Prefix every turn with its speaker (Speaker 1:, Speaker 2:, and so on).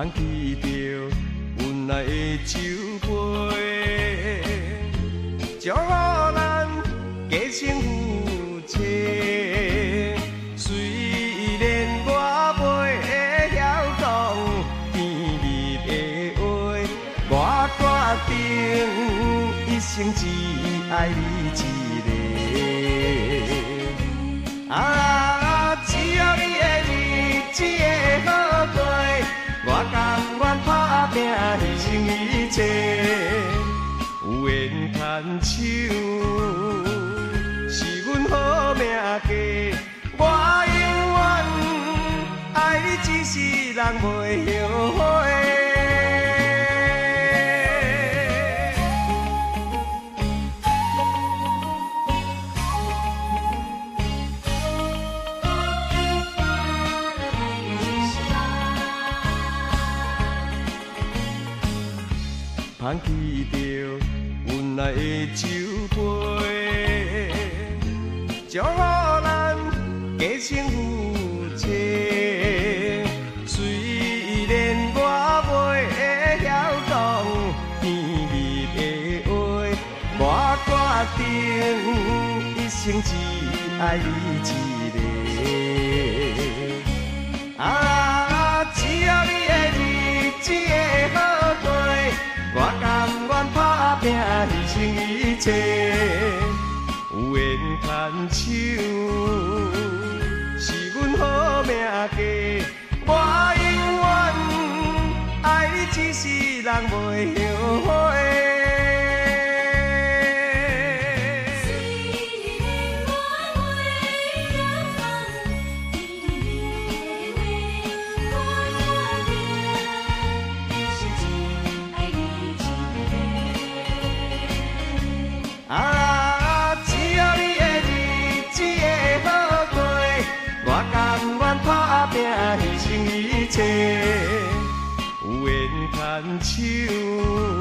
Speaker 1: 放弃着阮来的酒杯，祝福咱加成夫妻。虽然我袂晓讲甜蜜的话，我决定一生只爱你一个。只要你的日子会好过，我甘愿打拼牺牲一切。有缘牵手是阮好命价，我永远爱你一世人袂后悔。放弃着阮来的酒杯，祝福咱加成夫妻。虽然我袂晓讲甜蜜的话，我决定一生只爱你一个。只要你的日子会好过，我甘愿打拼牺牲一切。有缘牵手是阮好命价，我永远爱你一世人袂后悔。只要你的日子会好过，我甘愿打拼牺牲一切。有缘牵手。